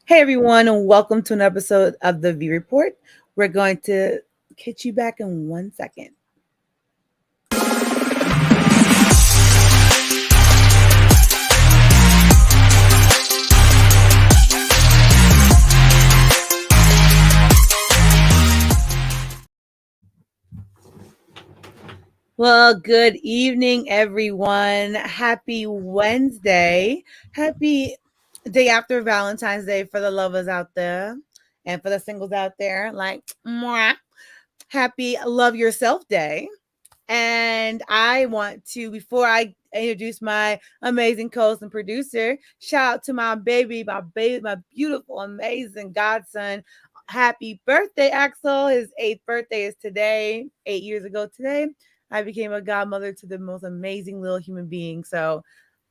Hey everyone, and welcome to an episode of the V Report. We're going to catch you back in 1 second. Well, good evening, everyone. Happy Wednesday. Happy day after Valentine's Day for the lovers out there and for the singles out there. Like, mwah. Happy Love Yourself Day. And I want to, before I introduce my amazing co-host and producer, shout out to my baby, my beautiful, amazing godson. Happy birthday, Axel. His 8th birthday is today. 8 years ago today, I became a godmother to the most amazing little human being. So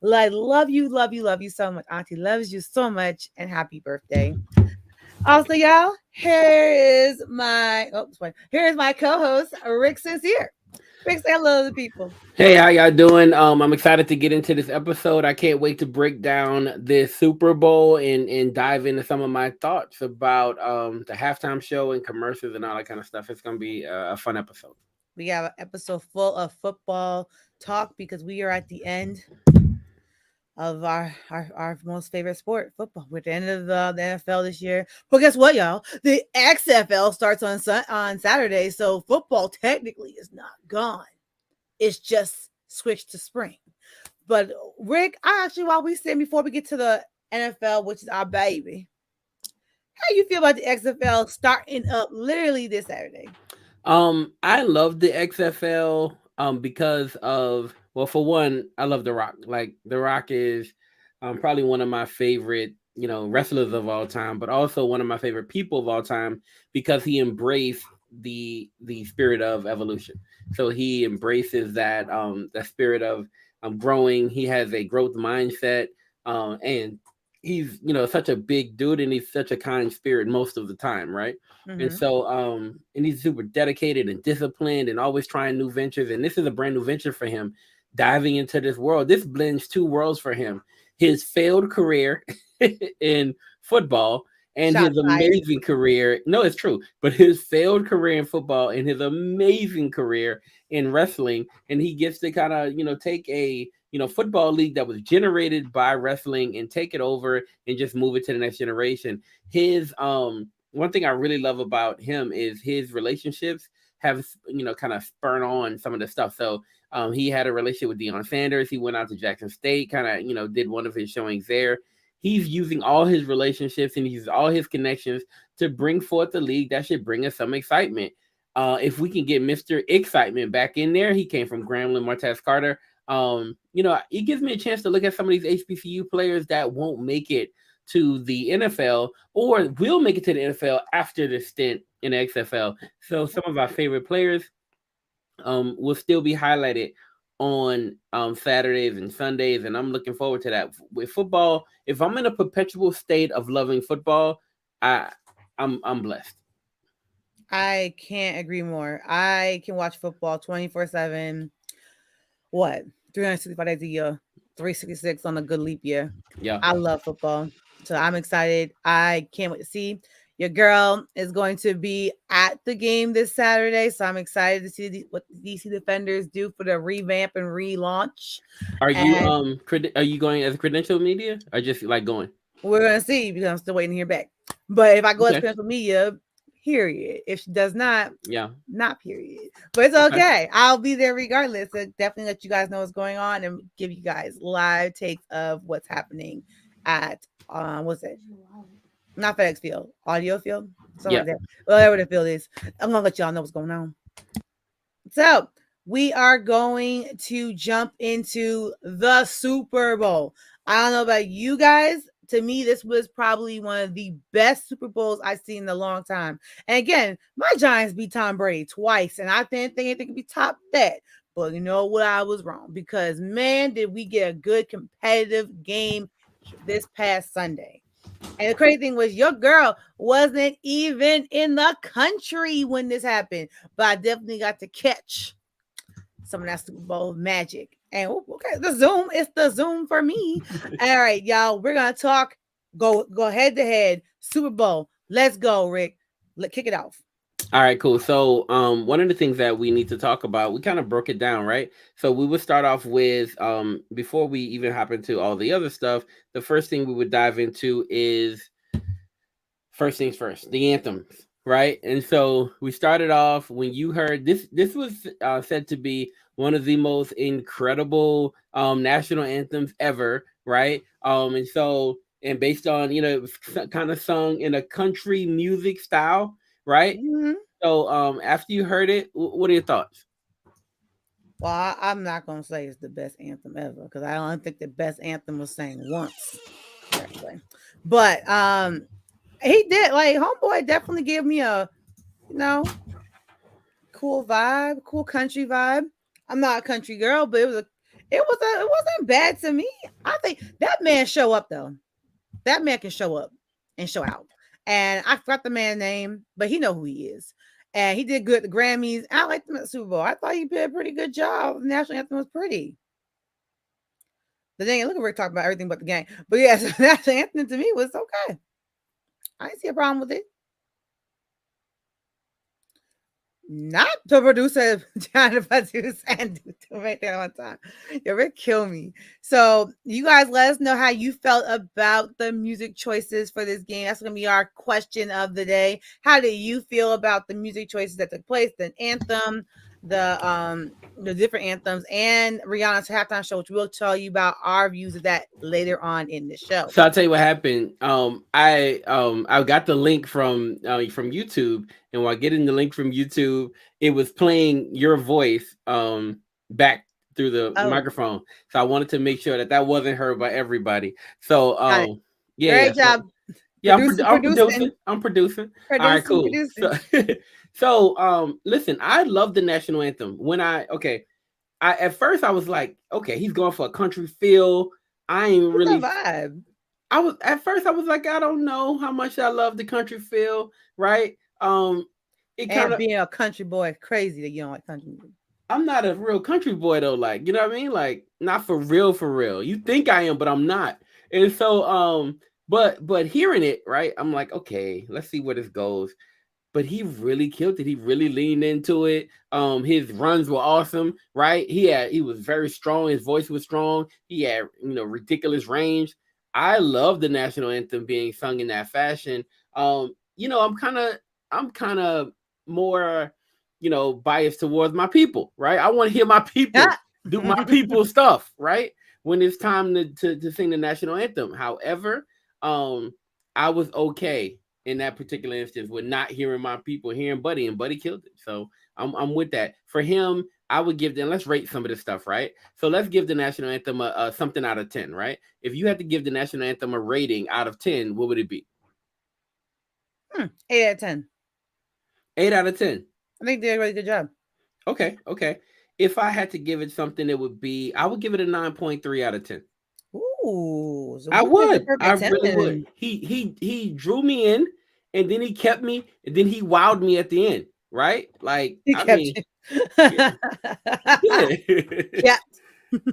I love you, love you, love you so much. Auntie loves you so much, and happy birthday. Also, y'all, here's my co-host, Rick Sincere. Rick, say hello to the people. Hey, how y'all doing? I'm excited to get into this episode. I can't wait to break down this Super Bowl and dive into some of my thoughts about the halftime show and commercials and all that kind of stuff. It's gonna be a fun episode. We have an episode full of football talk because we are at the end of our most favorite sport, football. We're at the end of the NFL this year. But guess what, y'all? The XFL starts on Saturday, so football technically is not gone. It's just switched to spring. But Rick, while we sitting before we get to the NFL, which is our baby, how you feel about the XFL starting up literally this Saturday? I love the XFL because of, well, for one, I love The Rock. Like, The Rock is probably one of my favorite wrestlers of all time, but also one of my favorite people of all time because he embraced the spirit of evolution. So he embraces that spirit of growing. He has a growth mindset, and he's such a big dude, and he's such a kind spirit most of the time, right? And so and he's super dedicated and disciplined and always trying new ventures, and this is a brand new venture for him, diving into this world. This blends two worlds for him: his failed career in football and Shot his fired. amazing career. No, it's true. But his failed career in football and his amazing career in wrestling. And he gets to kind of, take a, football league that was generated by wrestling and take it over and just move it to the next generation. His one thing I really love about him is his relationships have, kind of spurred on some of the stuff. So he had a relationship with Deion Sanders. He went out to Jackson State, kind of, did one of his showings there. He's using all his relationships and he uses all his connections to bring forth the league that should bring us some excitement. If we can get Mr. Excitement back in there, he came from Grambling, Martez Carter. It gives me a chance to look at some of these HBCU players that won't make it to the NFL or will make it to the NFL after the stint in the XFL. So some of our favorite players will still be highlighted on Saturdays and Sundays, and I'm looking forward to that. With football, if I'm in a perpetual state of loving football, I'm blessed. I can't agree more. I can watch football 24/7. What? 365 days a year, 366 on a good leap year. Yeah. I love football. So I'm excited. I can't wait to see. Your girl is going to be at the game this Saturday. So I'm excited to see what the DC Defenders do for the revamp and relaunch. Are you And are you going as a credential media or just like going? we're gonna see because I'm still waiting to hear back. But if I go as Okay. credential media, period. If she does not, Yeah. not period. But it's Okay. okay. I'll be there regardless. So definitely let you guys know what's going on and give you guys live takes of what's happening at what's it? Not FedEx Field, Audio Field, something Yeah. like that. Whatever the field is. I'm gonna let y'all know what's going on. So we are going to jump into the Super Bowl. I don't know about you guys. To me, this was probably one of the best Super Bowls I've seen in a long time. And again, my Giants beat Tom Brady twice, and I didn't think anything could be top that. But you know what? I was wrong because man, did we get a good competitive game this past Sunday. And the crazy thing was, your girl wasn't even in the country when this happened, but I definitely got to catch some of that Super Bowl magic. And okay, it's the Zoom for me. All right, y'all, we're gonna talk Go head to head. Super Bowl. Let's go, Rick. Kick it off. All right, cool. So, one of the things that we need to talk about, we kind of broke it down, right? So we would start off with, before we even hop into all the other stuff, the first thing we would dive into is first things first, the anthems, right? And so we started off when you heard this. This was said to be one of the most incredible national anthems ever, right? And so and based on it was kind of sung in a country music style, right? Mm-hmm. So after you heard it, what are your thoughts? Well, I'm not gonna say it's the best anthem ever because I don't think the best anthem was sang once correctly. But he did like homeboy definitely gave me a you know cool vibe, cool country vibe. I'm not a country girl, but it wasn't bad to me. I think that man show up though. That man can show up and show out. And I forgot the man's name, but he know who he is. And he did good at the Grammys. I liked him at the Super Bowl. I thought he did a pretty good job. The national anthem was pretty. The thing, look at Rick talking about everything but the game. But yes, the national anthem to me was okay. I didn't see a problem with it. Not the producer trying to produce and do right there on time. Yo, Rick kill me. So you guys let us know how you felt about the music choices for this game. That's gonna be our question of the day. How do you feel about the music choices that took place? The anthem, the different anthems, and Rihanna's halftime show, which we'll tell you about our views of that later on in the show. So I'll tell you what happened. I got the link from YouTube, and while getting the link from YouTube, it was playing your voice back through the microphone. So I wanted to make sure that that wasn't heard by everybody. So yeah, great job. Yeah, I'm producing. I'm producing. All right, cool. So listen, I love the national anthem. When I at first I was like, okay, he's going for a country feel. I ain't really vibe. I was at first I was like, I don't know how much I love the country feel, right? It kind of being a country boy, crazy that you don't like country music. I'm not a real country boy though, like you know what I mean? Like not for real, for real. You think I am, but I'm not. And so but hearing it, right, I'm like, okay, let's see where this goes. But he really killed it. He really leaned into it. His runs were awesome, right? He was very strong. His voice was strong. He had ridiculous range. I love the national anthem being sung in that fashion. I'm kind of more biased towards my people, right? I want to hear my people do my people stuff, right? When it's time to sing the national anthem. However, I was okay in that particular instance with not hearing my people, hearing Buddy, and Buddy killed it. So I'm with that. For him, I would give them, let's rate some of this stuff, right? So let's give the national anthem a something out of 10, right? If you had to give the national anthem a rating out of 10, what would it be? 8 out of 10. 8 out of 10. I think they did a really good job. Okay. If I had to give it something, it would be, I would give it a 9.3 out of 10. Ooh, so I would. I really would. He drew me in, and then he kept me, and then he wowed me at the end, right? Like he kept you. Yeah. Yeah.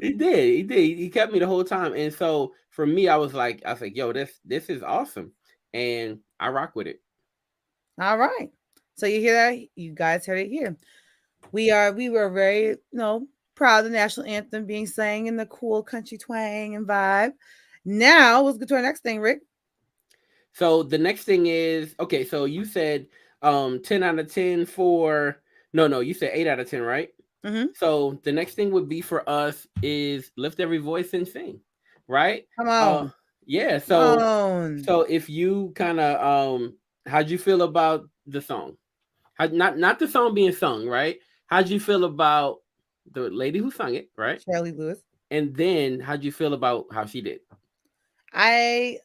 He did. He kept me the whole time. And so for me, I was like, yo, this is awesome. And I rock with it. All right. So you hear that? You guys heard it here. We were very, proud of the national anthem being sang in the cool country twang and vibe. Now let's get to our next thing, Rick. So the next thing is, okay, so you said 10 out of 10 for no, you said 8 out of 10, right? Mm-hmm. So the next thing would be for us is lift every voice and sing, right? Come on. Yeah. So if you kind of how'd you feel about the song? Not the song being sung, right? How'd you feel about the lady who sung it, right? Shirley Lewis. And then how'd you feel about how she did? I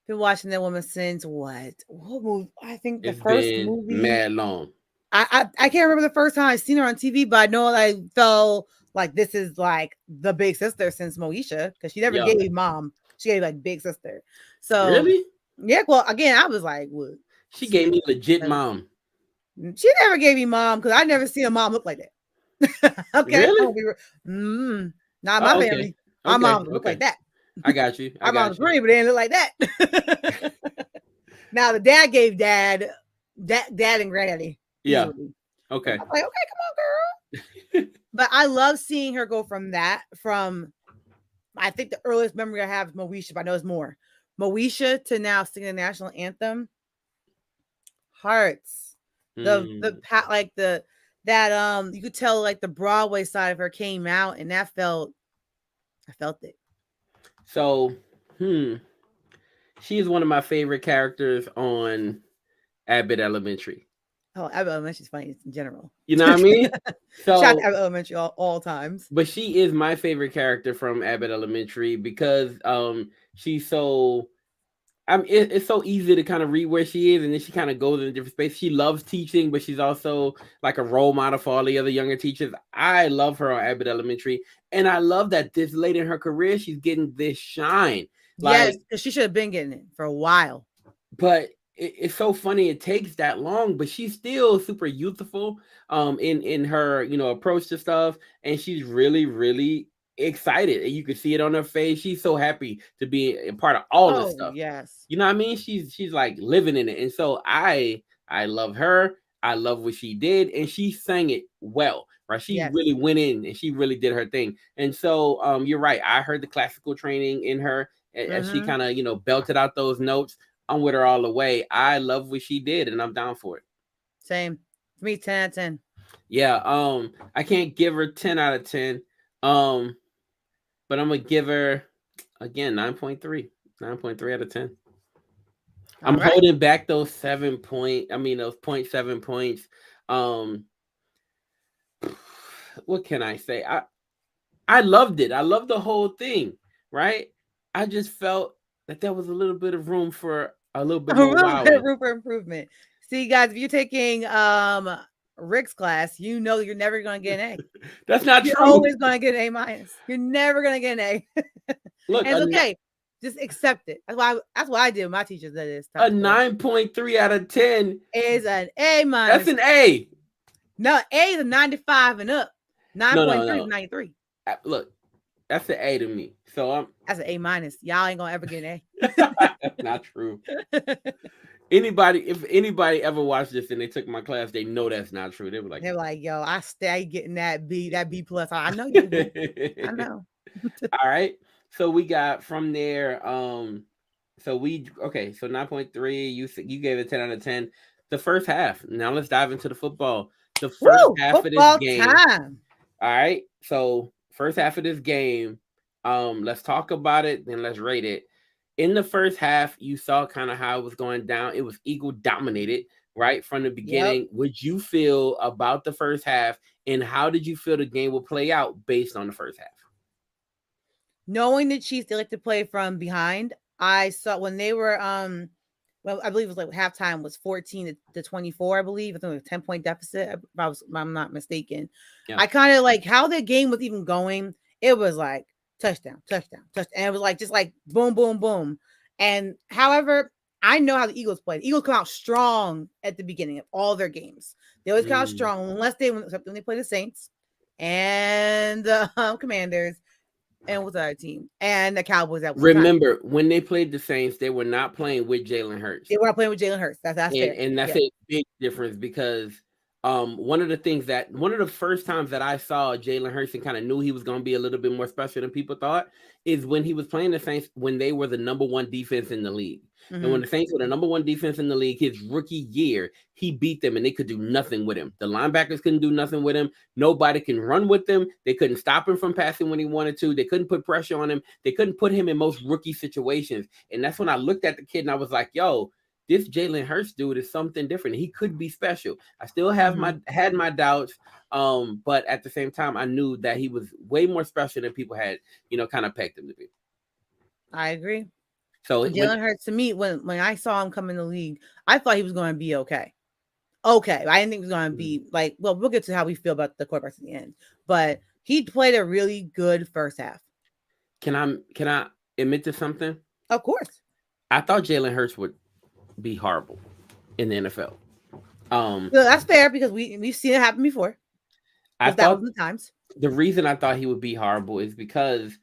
been watching that woman since what movie? I think it's first been movie. Mad long. I can't remember the first time I seen her on TV, but I know I felt like this is like the big sister since Moesha because she never gave mom. She gave like big sister. So really, yeah. Well, again, I was like, what? She gave me legit mom. She never gave me mom because I never seen a mom look like that. Okay, really? Not my family. My mom look like that. I got you. I Our mom got was you. pretty, but they didn't look like that. Now the dad gave dad and granddaddy Yeah. easily. Okay. I'm like, okay, come on, girl. But I love seeing her go from that. I think the earliest memory I have is Moesha, but I know it's more. Moesha to now singing the national anthem. Hearts. The pat like the that you could tell like the Broadway side of her came out, and I felt it. So, she is one of my favorite characters on Abbott Elementary. Oh, Abbott Elementary is funny in general. You know what I mean? Shout out So, to Abbott Elementary all times. but she is my favorite character from Abbott Elementary because she's so it's so easy to kind of read where she is, and then she kind of goes in a different space. She loves teaching, but she's also like a role model for all the other younger teachers. I love her on Abbott Elementary, and I love that this late in her career, she's getting this shine. Yes, because she should have been getting it for a while. But it's so funny it takes that long, but she's still super youthful in her approach to stuff, and she's really excited, and you can see it on her face. She's so happy to be a part of all this stuff. Yes, you know what I mean? She's like living in it, and so I love her. I love what she did, and she sang it well, right? She really went in and she really did her thing. And so you're right, I heard the classical training in her as she kind of belted out those notes. I'm with her all the way. I love what she did, and I'm down for it. Same. For me, 10 out of 10. Yeah. I can't give her 10 out of 10. But I'm gonna give her again 9.3. 9.3 out of 10. I'm holding back those 0.7 points. What can I say? I loved it. I loved the whole thing, right? I just felt that there was a little bit of room for a little bit more room for improvement. See, guys, if you're taking Rick's class, you know you're never gonna get an A. That's not you're true. You're always gonna get an A minus. You're never gonna get an A. Look, and it's okay. Just accept it. That's what I did with my teachers. That is a 9.3 out of 10 is an A minus. That's an A. No, A is a 95 and up. 9.3 is 93. Look, that's an A to me. So that's an A minus. Y'all ain't gonna ever get an A. That's not true. If anybody ever watched this and they took my class, they know that's not true. They're like, yo, I stay getting that B plus. I know you do. I know. All right. So we got from there. So 9.3. You gave it 10 out of 10. The first half. Now let's dive into the football. The first half of this game. Time. All right. So first half of this game. Let's talk about it, then let's rate it. In the first half, you saw kind of how it was going down. It was Eagle dominated right from the beginning. Yep. What you feel about the first half, and how did you feel the game will play out based on the first half? Knowing the Chiefs, they like to play from behind. I saw when they were well, I believe it was like halftime was 14 to 24. I believe I think it was a 10-point deficit. I'm not mistaken. Yeah. I kind of like how the game was even going. It was like touchdown, and it was like just like boom, boom, boom. And however, I know how the Eagles played. The Eagles come out strong at the beginning of all their games. They always come out strong unless when they play the Saints and the Commanders. And what's our team? And the Cowboys. Remember, when they played the Saints, they were not playing with Jalen Hurts. They were not playing with Jalen Hurts. That's fair. And that's a big difference because one of the first times that I saw Jalen Hurts and kind of knew he was going to be a little bit more special than people thought is when he was playing the Saints when they were the number one defense in the league. Mm-hmm. And when the Saints were the number one defense in the league, his rookie year, he beat them and they could do nothing with him. The linebackers couldn't do nothing with him. Nobody can run with him. They couldn't stop him from passing when he wanted to. They couldn't put pressure on him. They couldn't put him in most rookie situations. And that's when I looked at the kid and I was like, yo, this Jalen Hurts dude is something different. He could be special. I still have had my doubts, but at the same time, I knew that he was way more special than people had, kind of pegged him to be. I agree. So Jalen Hurts to me, when I saw him come in the league, I thought he was going to be okay. Okay, I didn't think he was going to be like. Well, we'll get to how we feel about the quarterbacks at the end, but he played a really good first half. Can I admit to something? Of course. I thought Jalen Hurts would be horrible in the NFL. So that's fair because we've seen it happen before. I thought the reason I thought he would be horrible is because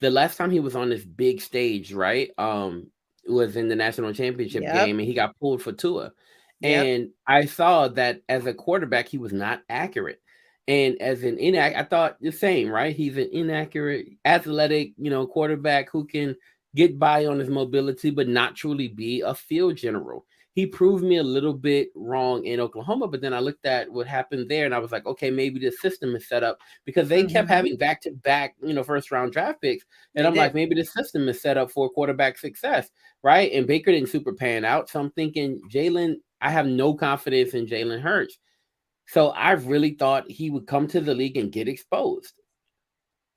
the last time he was on this big stage, right? Was in the national championship Yep. game, and he got pulled for Tua. Yep. And I saw that as a quarterback, he was not accurate. And as an I thought the same, right? He's an inaccurate, athletic, quarterback who can get by on his mobility, but not truly be a field general. He proved me a little bit wrong in Oklahoma, but then I looked at what happened there and I was like, okay, maybe the system is set up because they kept Mm-hmm. having back to back, first round draft picks. And They I'm like, did. maybe the system is set up for quarterback success, right? And Baker didn't super pan out. So I'm thinking Jalen, I have no confidence in Jalen Hurts. So I really thought he would come to the league and get exposed.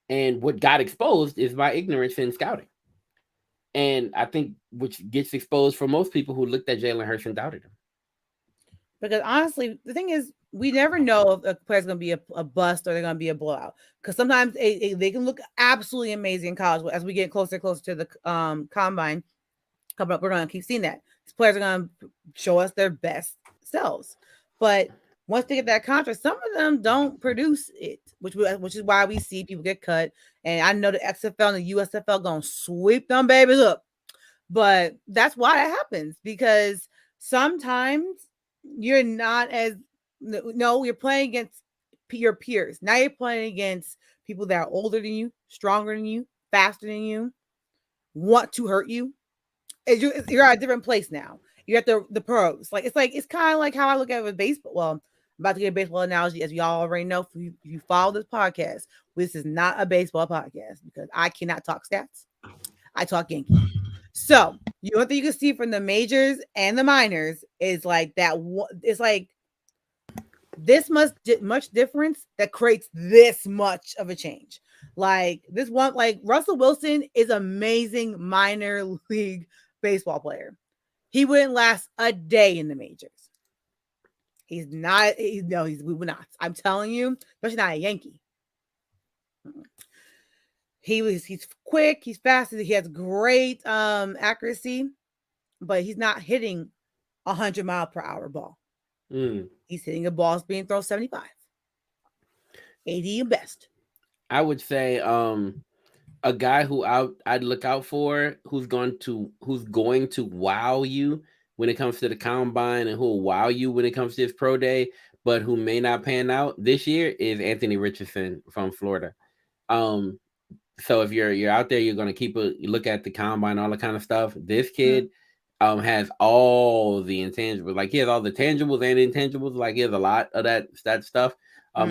And what got exposed is my ignorance in scouting. And I think which gets exposed for most people who looked at Jalen Hurts and doubted him. Because honestly, the thing is, we never know if a player's going to be a bust or they're going to be a blowout. Because sometimes they can look absolutely amazing in college. As we get closer and closer to the combine coming up, we're going to keep seeing that. These players are going to show us their best selves. But once they get that contract, some of them don't produce it, which is why we see people get cut. And I know the XFL and the USFL going to sweep them babies up. But that's why it happens, because sometimes you're not as you're playing against your peers. Now you're playing against people that are older than you, stronger than you, faster than you, want to hurt you. You're at a different place now. You're at the pros. It's kind of like how I look at it with baseball. Well, I'm about to get a baseball analogy, as y'all already know. If you follow this podcast, this is not a baseball podcast because I cannot talk stats. I talk Yankees. So one thing you can see from the majors and the minors is like that. It's like this much difference that creates this much of a change. Like this one, like Russell Wilson is amazing minor league baseball player. He wouldn't last a day in the majors. He's not. We would not. I'm telling you, especially not a Yankee. He's quick, he's fast, he has great accuracy, but he's not hitting 100-mile-per-hour ball. He's hitting a ball that's being thrown 75, 80 at best. I would say a guy who I'd look out for who's going to wow you when it comes to the combine and who'll wow you when it comes to his pro day, but who may not pan out this year is Anthony Richardson from Florida. So if you're out there, you're going to keep a look at the combine, all that kind of stuff. This kid has all the intangibles. Like he has all the tangibles and intangibles. Like he has a lot of that stuff.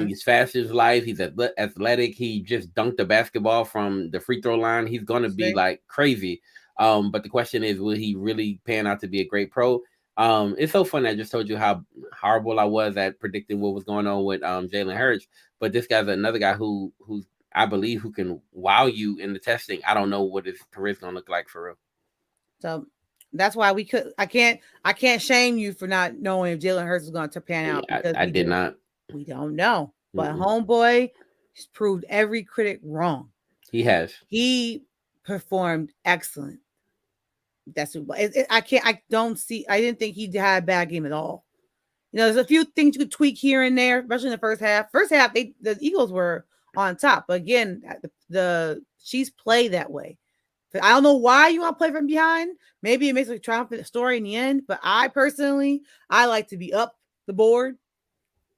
He's fast as life. He's athletic. He just dunked a basketball from the free throw line. He's going to be like crazy. But the question is, will he really pan out to be a great pro? It's so funny. I just told you how horrible I was at predicting what was going on with Jalen Hurts. But this guy's another guy who's I believe who can wow you in the testing. I don't know what his career is gonna look like for real. So that's why I can't shame you for not knowing if Jalen Hurts is going to pan out, because I did not. We don't know, but homeboy has proved every critic wrong. He has. He performed excellent. That's I didn't think he had a bad game at all. There's a few things you could tweak here and there, especially in the first half. First half, the Eagles were on top. But again, the Chiefs play that way. I don't know why you want to play from behind. Maybe it makes a triumphant story in the end. But I personally, I like to be up the board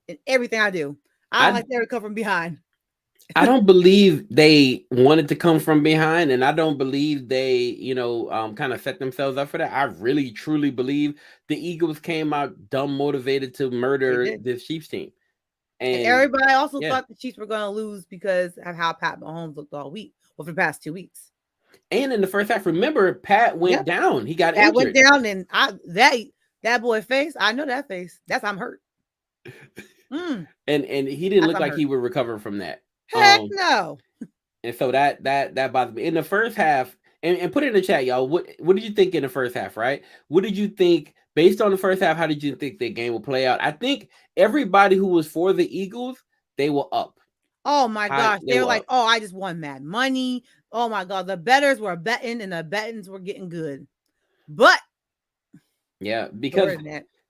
in everything I do. I don't like to ever come from behind. I don't believe they wanted to come from behind, and I don't believe they, kind of set themselves up for that. I really, truly believe the Eagles came out dumb motivated to murder this Chiefs team. And everybody also thought the Chiefs were going to lose because of how Pat Mahomes looked all week. Well, for the past 2 weeks. And in the first half, remember, Pat went down. He got injured. Went down, and that boy face, I know that face. That's I'm hurt. And he didn't look like he would recover from that. Heck no. And so that bothered me. In the first half, and put it in the chat, y'all. What did you think in the first half, right? What did you think based on the first half? How did you think the game will play out? I think everybody who was for the Eagles, they were up. Oh my gosh. They were like, oh, I just won mad money. Oh my God. The bettors were betting and the bettings were getting good. But yeah, because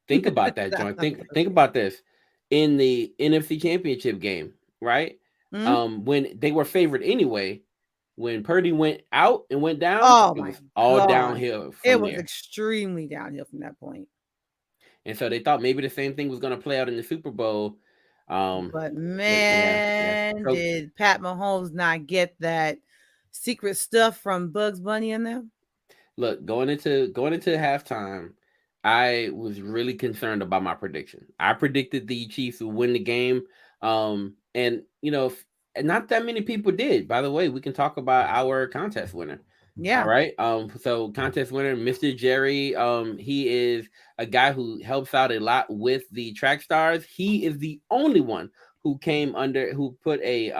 think about that, John. Think about this. In the NFC Championship game, right? When they were favored anyway, when Purdy went out and went down, Oh it my was all God. downhill It from was there. extremely downhill from that point. And so they thought maybe the same thing was going to play out in the Super Bowl. But Yeah. man, So, did Pat Mahomes not get that secret stuff from Bugs Bunny in them? look, going into halftime, I was really concerned about my prediction. I predicted the Chiefs would win the game. And not that many people did. By the way, we can talk about our contest winner. Yeah. All right. So contest winner, Mr. Jerry. He is a guy who helps out a lot with the track stars. He is the only one who put a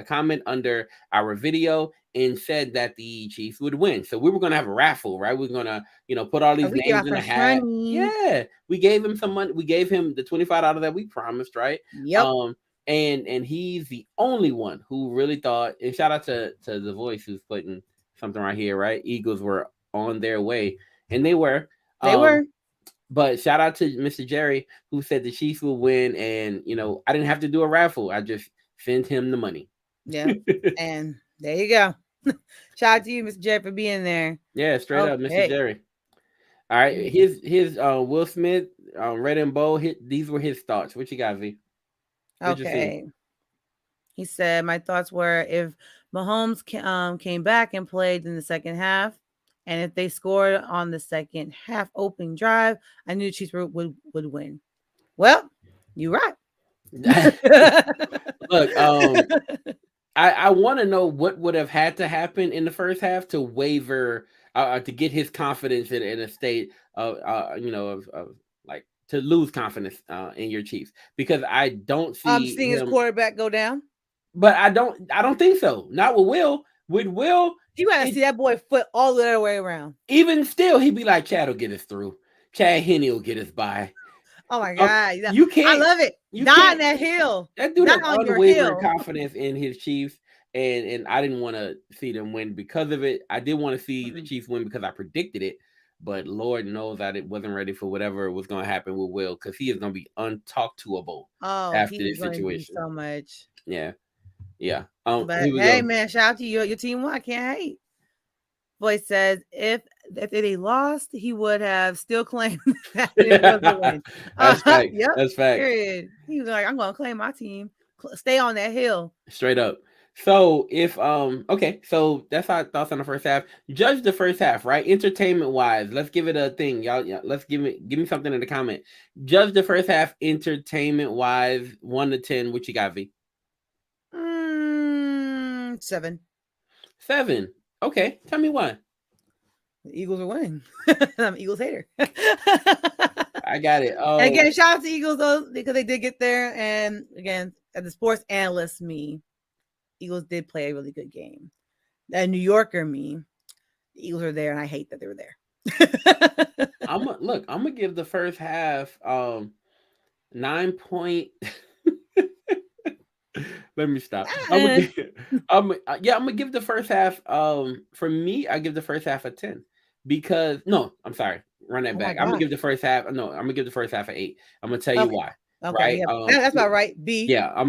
comment under our video and said that the Chiefs would win. So we were gonna have a raffle, right? We're gonna, put all these names in a hat. Yeah, we gave him some money. We gave him the $25 that we promised, right? Yep. And he's the only one who really thought. And shout out to the voice who's putting something right here, right? Eagles were on their way, and they were. They were. But shout out to Mr. Jerry who said the Chiefs will win, and I didn't have to do a raffle. I just sent him the money. Yeah, and there you go. Shout out to you, Mr. Jerry, for being there. Yeah, straight up, Mr. Jerry. All right, his Will Smith, Red and Bow. These were his thoughts. What you got, V? Okay. He said, my thoughts were if Mahomes came back and played in the second half, and if they scored on the second half opening drive, I knew the Chiefs would win. Well, you're right. Look, I want to know what would have had to happen in the first half to waver, to get his confidence in a state of, like to lose confidence in your Chiefs, because I don't see. I'm seeing his quarterback go down. But I don't think so. Not with Will. With Will, you gotta see that boy foot all the other way around. Even still, he'd be like, Chad will get us through. Chad Henne will get us by. Oh my God. You can't. I love it. Not on that hill. That dude has unwavering confidence in his Chiefs. And I didn't want to see them win because of it. I did want to see the Chiefs win because I predicted it. But Lord knows that it wasn't ready for whatever was going to happen with Will, because he is going to be untalked toable after this situation. So much. Yeah. Yeah. But hey, man, shout out to you. Your team won. I can't hate. Voice says if they lost, he would have still claimed that it was a win. That's fact. Yep. That's fact. Period. He was like, I'm going to claim my team. Stay on that hill. Straight up. So if okay, so that's our thoughts on the first half. Judge the first half, right? Entertainment wise, let's give it a thing, y'all. Yeah, let's give me something in the comment. Judge the first half, entertainment wise, 1 to 10. What you got, V? 7. 7. Okay, tell me why. The Eagles are winning. I'm an Eagles hater. I got it. And again, shout out to Eagles though, because they did get there. And again, as the sports analyst, Eagles did play a really good game. A New Yorker, the Eagles are there, and I hate that they were there. I'm gonna give the first half 9 point. Let me stop. I'm gonna give the first half. For me, I give the first half a 10 because I'm sorry. Run that back. I'm gonna give the first half. No, I'm gonna give the first half an 8. I'm gonna tell you why. Okay, right? Yeah. That's about right. B. Yeah, I'm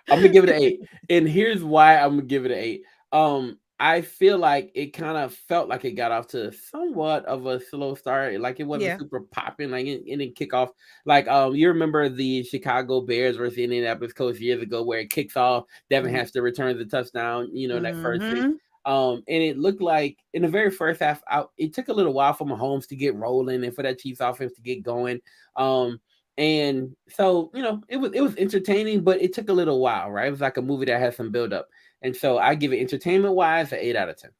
gonna give it an 8, and here's why I'm gonna give it an 8. I feel like it kind of felt like it got off to somewhat of a slow start. Like it wasn't super popping. Like it didn't kick off. Like you remember the Chicago Bears versus Indianapolis Colts years ago, where it kicks off. Devin has to return the touchdown. That first thing. And it looked like in the very first half, it took a little while for Mahomes to get rolling and for that Chiefs offense to get going. And so it was entertaining, but it took a little while, right? It was like a movie that had some build up. And so I give it entertainment wise an 8 out of 10.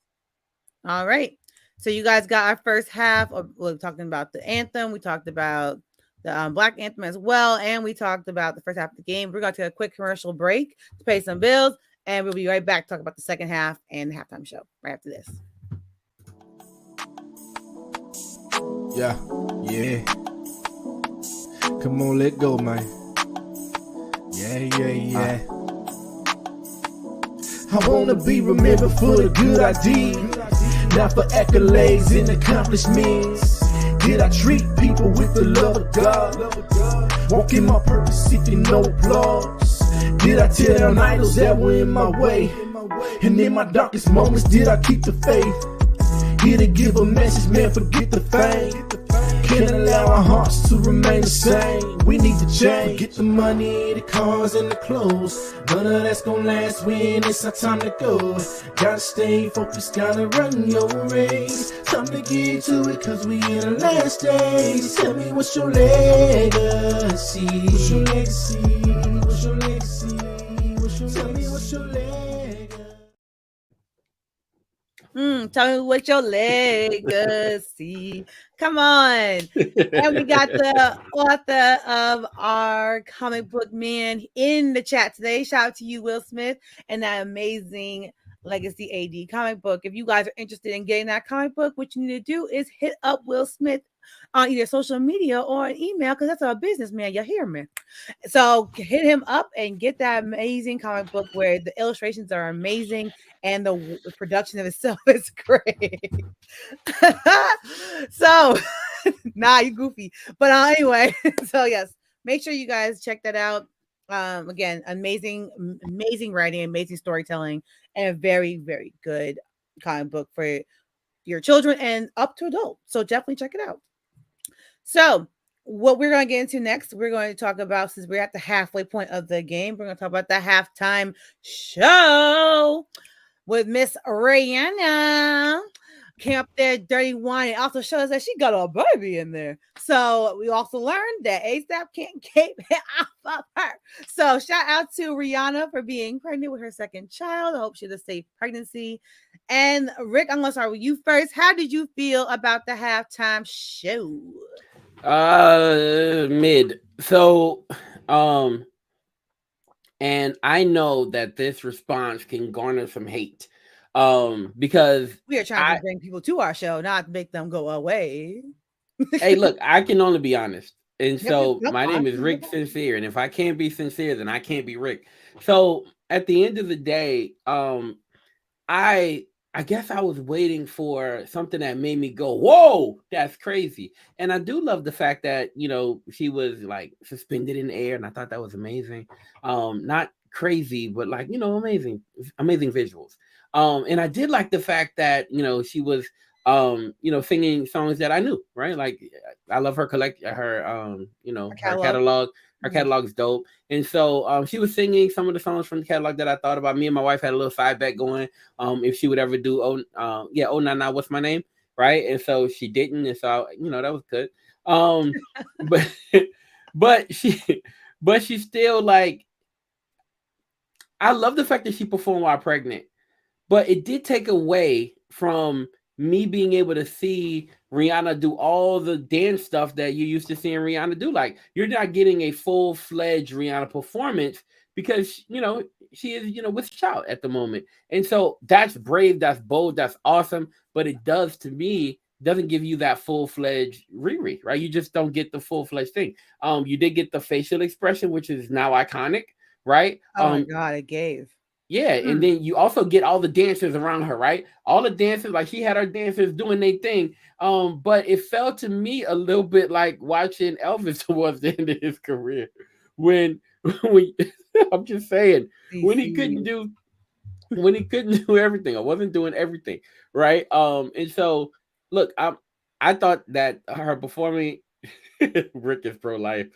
All right. So you guys got our first half. We're talking about the anthem. We talked about the Black Anthem as well. And we talked about the first half of the game. We're going to take a quick commercial break to pay some bills. And we'll be right back to talk about the second half and the halftime show right after this. Yeah. Come on, let go, man. Yeah. I wanna be remembered for the good I did, not for accolades and accomplishments. Did I treat people with the love of God? Walking my purpose, seeking no applause. Did I tear down idols that were in my way? And in my darkest moments, did I keep the faith? Here to give a message, man, forget the fame. Can't allow our hearts to remain the same. We need to change. Get the money, the cars, and the clothes. None of that's gonna last when it's our time to go. Gotta stay focused, gotta run your race. Time to get to it, cause we in the last days. Tell me what's your legacy? What's your legacy? What's your legacy? Tell me what's your legacy? Tell me what your legacy. Come on. And we got the author of our comic book man in the chat today. Shout out to you, Will Smith, and that amazing Legacy AD comic book. If you guys are interested in getting that comic book, what you need to do is hit up Will Smith on either social media or an email, because that's our businessman. You hear me? So hit him up and get that amazing comic book where the illustrations are amazing and the production of itself is great. So, you goofy. But anyway, so yes, make sure you guys check that out. Again, amazing writing, amazing storytelling, and a very, very good comic book for your children and up to adults. So definitely check it out. So what we're going to get into next, we're going to talk about, since we're at the halfway point of the game, we're going to talk about the halftime show with Miss Rihanna. Came up there, dirty wine, and also shows that she got a baby in there. So we also learned that ASAP can't keep it off of her. So shout out to Rihanna for being pregnant with her second child. I hope she has a safe pregnancy. And Rick, I'm going to start with you first. How did you feel about the halftime show? Mid. So, and I know that this response can garner some hate. Because we are trying to bring people to our show, not make them go away. Hey, look, I can only be honest. And so my name is Rick Sincere. And if I can't be sincere, then I can't be Rick. So at the end of the day, I guess I was waiting for something that made me go, whoa, that's crazy. And I do love the fact that, she was like suspended in the air. And I thought that was amazing. Not crazy, but like, amazing visuals. And I did like the fact that, she was, singing songs that I knew, right? Like I love her her catalog. Her catalog's dope. And so she was singing some of the songs from the catalog that I thought about. Me and my wife had a little side bet going. If she would ever do, oh, nah, what's my name? Right. And so she didn't. And so, that was good. But she's still like, I love the fact that she performed while pregnant. But it did take away from me being able to see Rihanna do all the dance stuff that you used to seeing Rihanna do. Like, you're not getting a full-fledged Rihanna performance because, she is, with child at the moment. And so that's brave, that's bold, that's awesome. But it doesn't give you that full-fledged Riri, right? You just don't get the full-fledged thing. You did get the facial expression, which is now iconic, right? Oh my God, it gave. Yeah, and then you also get all the dancers around her, right? All the dancers, like she had her dancers doing their thing. But it felt to me a little bit like watching Elvis towards the end of his career. When I'm just saying, when he couldn't do everything, I wasn't doing everything, right? And so look, I thought that her performing Rick is pro-life.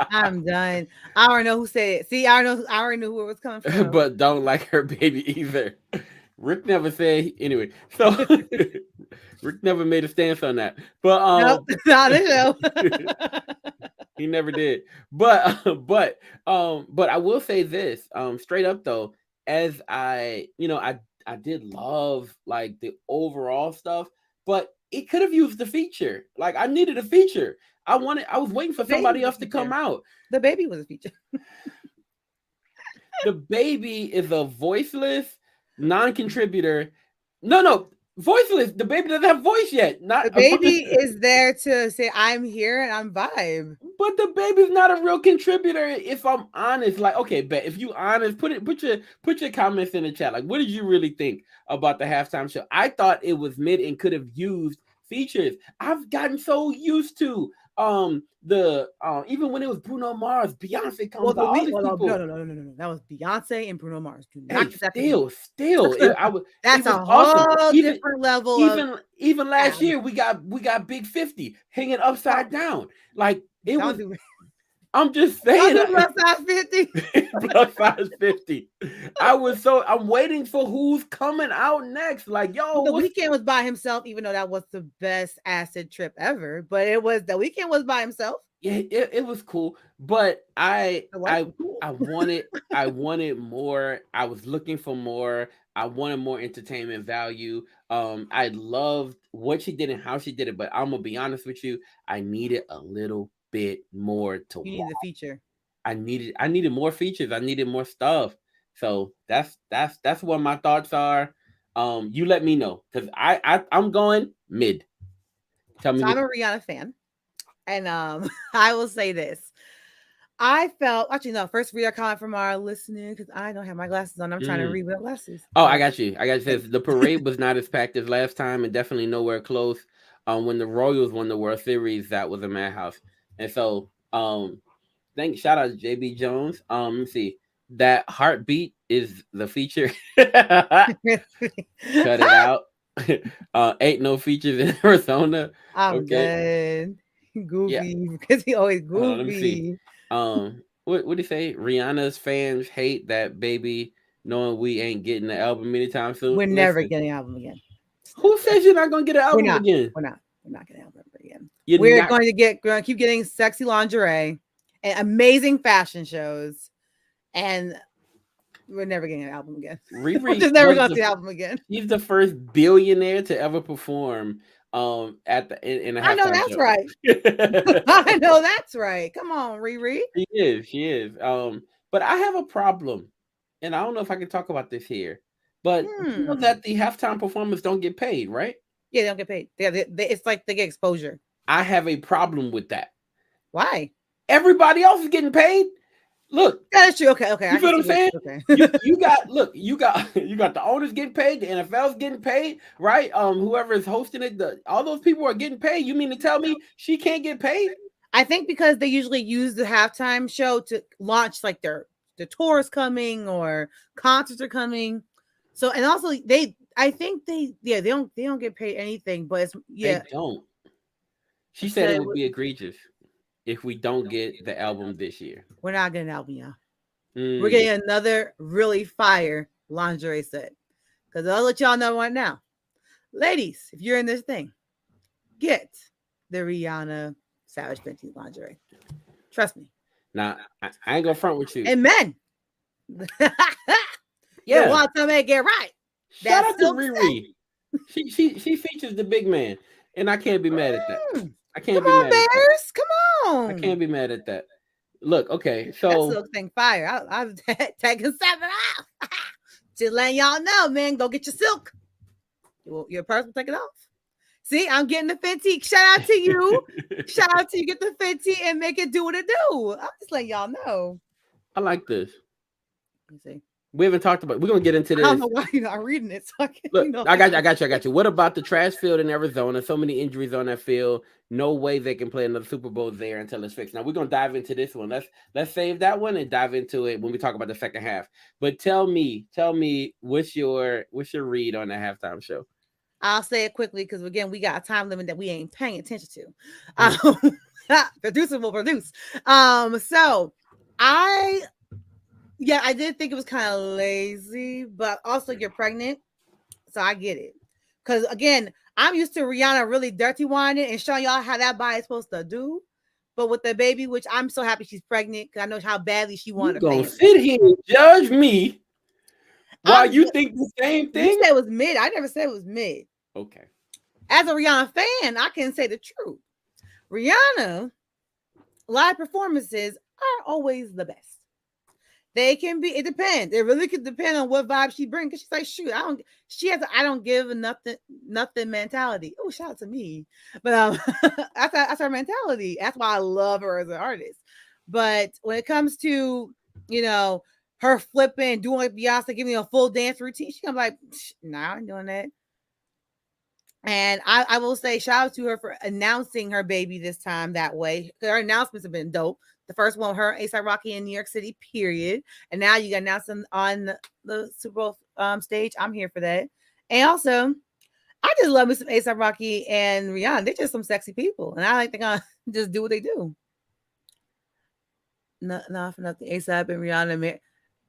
I'm done. I already know who said it. See, I already knew who it was coming from. But don't like her baby either. Rick never said anyway. So Rick never made a stance on that. But nope, not a show. He never did. But I will say this, straight up though, as I did love like the overall stuff, but it could have used the feature. Like I needed a feature. I was waiting for somebody else to come out. The baby was a feature. The baby is a voiceless non-contributor. No, voiceless. The baby doesn't have voice yet. The baby is there to say, I'm here and I'm vibe. But the baby's not a real contributor, if I'm honest. Like, okay, but if you honest, put your comments in the chat. Like, what did you really think about the halftime show? I thought it was mid and could have used features. I've gotten so used to Even when it was Bruno Mars, Beyonce Well, comes out, all these no, people. no. That was Beyonce and Bruno Mars. Do Hey, not get that still, it That's was a awesome. whole different level of Even last sound. year, we got Big 50 hanging upside down. Like it Don't was. do I'm just Don't saying. do plus size 50. Plus size 50. I'm waiting for who's coming out next. Like, yo, The Weeknd was by himself, even though that was the best acid trip ever. But The Weeknd was by himself. Yeah, it was cool. But I Cool. wanted more. I was looking for more. I wanted more entertainment value. I loved what she did and how she did it. But I'm gonna be honest with you, I needed a little bit more to You need the feature. I needed more features. I needed more stuff. So that's what my thoughts are. You let me know because I'm going mid. Tell me. So I'm a Rihanna fan, and I will say this. I felt actually no. First, read a comment from our listener because I don't have my glasses on. I'm trying to read without glasses. Oh, I got you. Says the parade was not as packed as last time, and definitely nowhere close. When the Royals won the World Series, that was a madhouse. And so, shout out to JB Jones. Let me see. That heartbeat is the feature. Cut it out. Ain't no features in Arizona. I'm Okay. good. Goofy because he always goofy. Let me see. What did he say? Rihanna's fans hate that baby, knowing we ain't getting the album anytime soon. We're never getting an album again. Who says you're not gonna get an album again? We're not getting an album again. We're going to keep getting sexy lingerie and amazing fashion shows, and we're never getting an album again. We're just never going to see the album again. He's the first billionaire to ever perform at the in a halftime I know that's show. right. I know that's right. Come on, Riri. She is. But I have a problem, and I don't know if I can talk about this here. But you know that the halftime performers don't get paid, right? Yeah, they don't get paid. It's like they get exposure. I have a problem with that. Why? Everybody else is getting paid. Look, that's true. Okay. You feel what I'm saying? Okay. you got the owners getting paid, the NFL's getting paid, right? Whoever is hosting it, all those people are getting paid. You mean to tell me she can't get paid? I think because they usually use the halftime show to launch like the tours coming or concerts are coming. So and also they don't get paid anything, but they don't. She said it would be egregious if we don't get the album this year. We're not getting an album, y'all. We're getting another really fire lingerie set. Because I'll let y'all know right now. Ladies, if you're in this thing, get the Rihanna Savage Fenty lingerie. Trust me. Nah, I ain't gonna front with you. And men. Yeah. Want to make it right. Shout out to Riri. She features the big man. And I can't be mad at that. I can't be mad at that. Come on. I can't be mad at that. Look, okay, so that silk thing fire. I've taken 7 off. Just letting y'all know, man. Go get your silk. Your person take it off. See, I'm getting the Fenty. Shout out to you. Shout out to you. Get the Fenty and make it do what it do. I'm just letting y'all know. I like this. Let me see. We haven't talked about. We're gonna get into this. I don't know why you're not reading it. So Look, I got you. What about the trash field in Arizona? So many injuries on that field. No way they can play another Super Bowl there until it's fixed. Now we're gonna dive into this one. Let's save that one and dive into it when we talk about the second half. But tell me, what's your read on the halftime show? I'll say it quickly because again, we got a time limit that we ain't paying attention to. Producer will produce. So I did think it was kind of lazy, but also you're pregnant, so I get it. Because again, I'm used to Rihanna really dirty whining and showing y'all how that body is supposed to do. But with the baby, which I'm so happy she's pregnant because I know how badly she wanted. You're gonna sit here and judge me while you think the same thing? You said it was mid. I never said it was mid. Okay. As a Rihanna fan, I can say the truth. Rihanna live performances are always the best. They can be. It depends. It really could depend on what vibe she brings. Cause she's like, shoot, I don't give nothing mentality. Oh, shout out to me. But that's her mentality. That's why I love her as an artist. But when it comes to her flipping, doing like Beyonce, giving me a full dance routine, I'm like, nah, I ain't doing that. And I will say shout out to her for announcing her baby this time that way. Her announcements have been dope. The first one, her A$AP Rocky in New York City, period. And now you got announced them on the Super Bowl stage. I'm here for that. And also, I just love me some A$AP Rocky and Rihanna. They're just some sexy people. And I like to kind of just do what they do. Not for nothing. A$AP and Rihanna.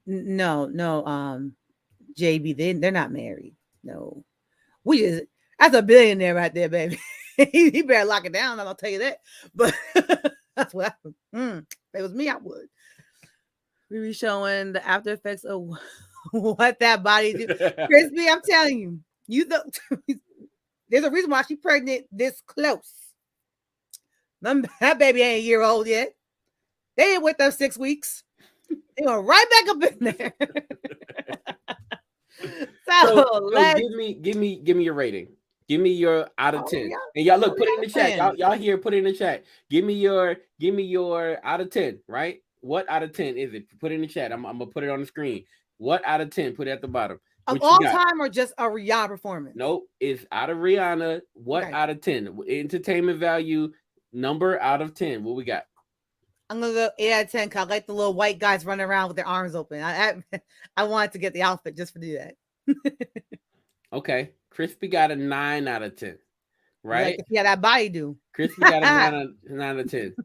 No. JB, they're not married. No. That's a billionaire right there, baby. he better lock it down. I'll tell you that. But that's what if it was me, I would. We be showing the after effects of what that body do. Crispy, I'm telling you, there's a reason why she's pregnant this close. That baby ain't a year old yet. They ain't with us 6 weeks. They went right back up in there. So give me your rating. Give me your out of 10. And y'all look, put it in the chat. Y'all here, put it in the chat. Give me your out of 10, right? What out of 10 is it? Put it in the chat. I'm gonna put it on the screen. What out of 10? Put it at the bottom. Of all time or just a Rihanna performance? Nope, it's out of Rihanna. What out of 10? Entertainment value number out of 10. What we got? I'm gonna go 8 out of 10 because I like the little white guys running around with their arms open. I wanted to get the outfit just to do that. Okay, Crispy got a 9 out of 10, right? Yeah, that body do. Crispy got a 9 out of 10.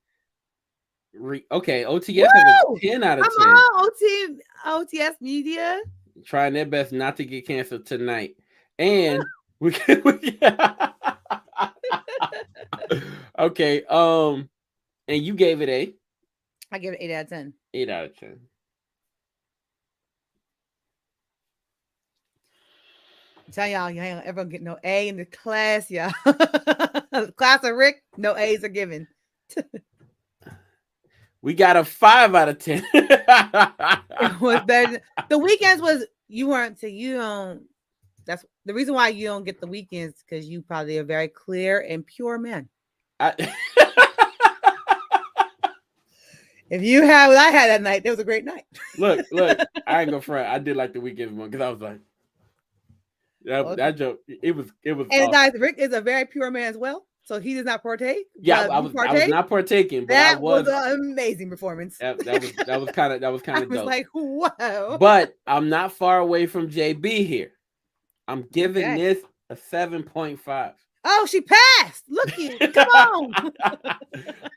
Okay, OTS has a 10 out of 10. Come on, OTS Media. Trying their best not to get canceled tonight. And okay, and you gave it I give it 8 out of 10. 8 out of 10. Tell y'all, you ain't ever get no A in the class, y'all. Class of Rick, no A's are given. We got a 5 out of 10. It was better. The weekends was you don't. That's the reason why you don't get the weekends, because you probably a very clear and pure man. If you had what I had that night, it was a great night. Look, I ain't gonna front. I did like the weekends one because I was like, that joke. It was. And awesome. Guys, Rick is a very pure man as well, so he does not partake. Yeah, I was not partaking, but that was an amazing performance. That was kind of dope. I was like, whoa! But I'm not far away from JB here. I'm giving this a 7.5. Oh, she passed. Look you. Come on.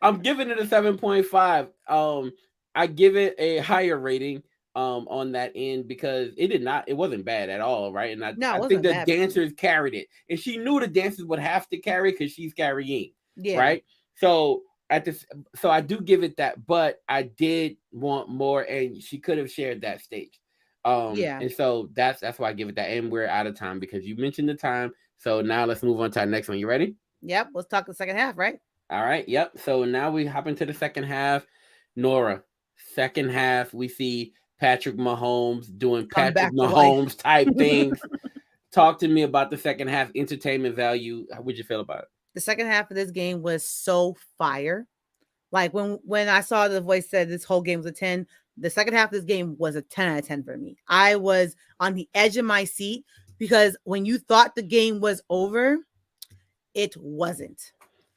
I'm giving it a 7.5. I give it a higher rating on that end because it wasn't bad at all, right? And I think the dancers carried it. And she knew the dancers would have to carry because she's carrying. Yeah. Right. So I do give it that, but I did want more, and she could have shared that stage. And so that's why I give it that. And we're out of time because you mentioned the time. So now let's move on to our next one. You ready? Yep. Let's talk the second half, right? All right. Yep. So now we hop into the second half. Nora, second half, we see Patrick Mahomes doing Patrick Mahomes type things. Talk to me about the second half entertainment value. How would you feel about it? The second half of this game was so fire. Like when I saw the voice said this whole game was a 10, the second half of this game was a 10 out of 10 for me. I was on the edge of my seat because when you thought the game was over, it wasn't.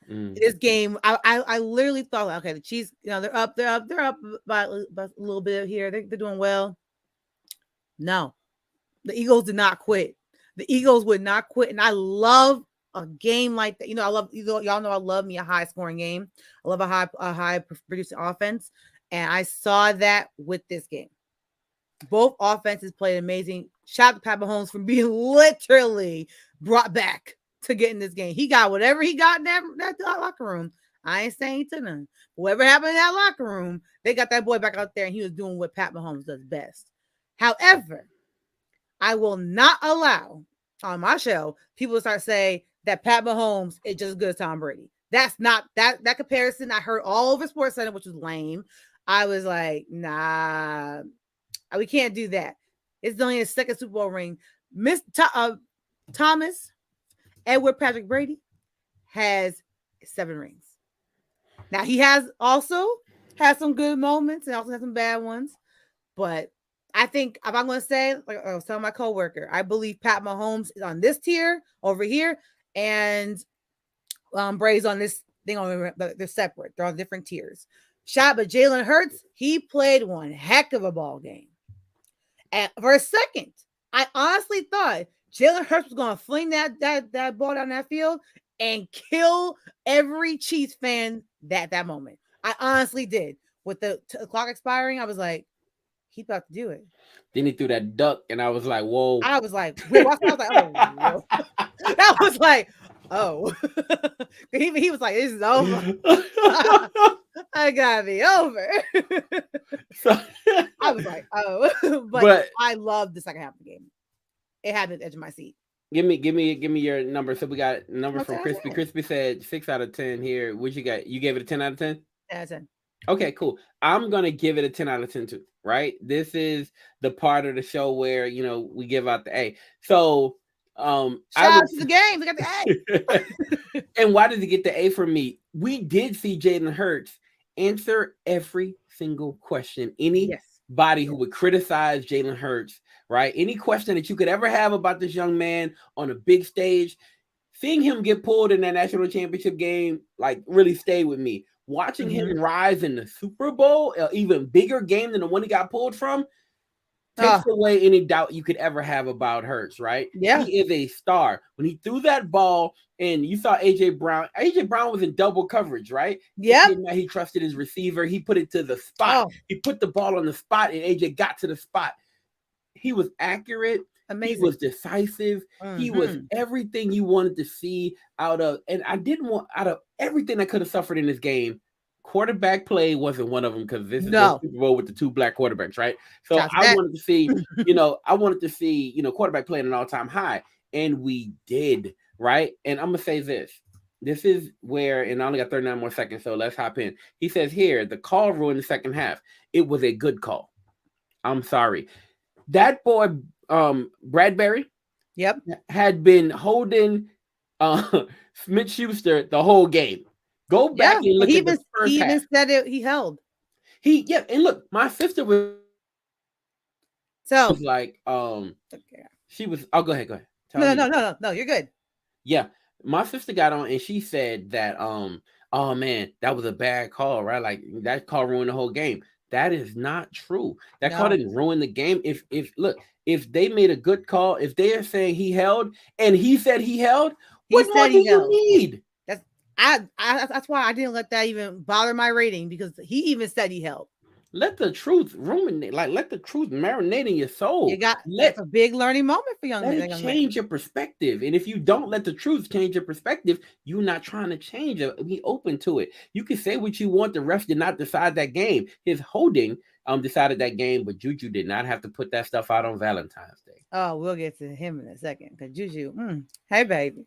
This game, I literally thought, okay, the Chiefs, they're up by a little bit here. They're doing well. No, the Eagles did not quit. The Eagles would not quit, and I love a game like that. Y'all know I love me a high scoring game. I love a high producing offense, and I saw that with this game. Both offenses played amazing. Shout out to Pat Mahomes for being literally brought back to get in this game. He got whatever he got in that locker room. I ain't saying to them. Whatever happened in that locker room, they got that boy back out there, and he was doing what Pat Mahomes does best. However, I will not allow on my show people to start saying that Pat Mahomes is just as good as Tom Brady. That's not that comparison. I heard all over SportsCenter, which was lame. I was like, nah, we can't do that. It's only his second Super Bowl ring. Thomas Edward Patrick Brady has 7 rings. Now he has also had some good moments and also had some bad ones. But I think if I'm going to say, like I was telling my coworker, I believe Pat Mahomes is on this tier over here, and Brady's on this thing on. They're separate. They're on different tiers. But Jalen Hurts, he played one heck of a ball game. And for a second, I honestly thought Jalen Hurts was going to fling that ball down that field and kill every Chiefs fan that moment. I honestly did. With the clock expiring, I was like, he's about to do it. Then he threw that duck, and I was like, whoa. I was like, I was like, oh, whoa. That was like, oh. he was like, this is over. I gotta be over. So, I was like, oh, but I loved the second half of the game. It had me at the edge of my seat. Give me your number. So we got a number from Crispy. Crispy said 6 out of 10 here. What you got? You gave it a 10 out of 10? 10 out of 10. Okay, cool. I'm gonna give it a 10 out of 10 too. Right? This is the part of the show where we give out the A. So shout out to the game. We got the A. And why did he get the A from me? We did see Jalen Hurts answer every single question. Anybody who would criticize Jalen Hurts, right? Any question that you could ever have about this young man on a big stage, seeing him get pulled in that national championship game, like really stayed with me. Watching him rise in the Super Bowl, even bigger game than the one he got pulled from, takes away any doubt you could ever have about Hurts, right? Yeah. He is a star. When he threw that ball, and you saw AJ Brown was in double coverage, right? Yeah. He trusted his receiver. He put it to the spot. He put the ball on the spot, and AJ got to the spot. He was accurate. Amazing. He was decisive. He was everything you wanted to see out of everything that could have suffered in this game. Quarterback play wasn't one of them because this is the Super Bowl with the 2 black quarterbacks, right? So I wanted to see, quarterback play at an all-time high, and we did, right? And I'm gonna say this. This is where, and I only got 39 more seconds, so let's hop in. He says here, the call ruined the second half. It was a good call. I'm sorry. That boy, Bradbury, had been holding Smith-Schuster the whole game. Go back and look at the first half. He even said it. He held. And look, my sister was like, she was. Oh, go ahead. No, you're good. Yeah, my sister got on and she said that, oh man, that was a bad call, right? Like that call ruined the whole game. That is not true. That call didn't ruin the game. If they made a good call, if they are saying he held and he said he held, what more do you need? That's why I didn't let that even bother my rating, because he even said he held. Let the truth ruminate, let the truth marinate in your soul. That's a big learning moment for young men. Let it change your perspective. And if you don't let the truth change your perspective, you're not trying to change it. Be open to it. You can say what you want. The ref did not decide that game. His holding decided that game, but Juju did not have to put that stuff out on Valentine's Day. Oh, we'll get to him in a second. Because Juju, hey baby.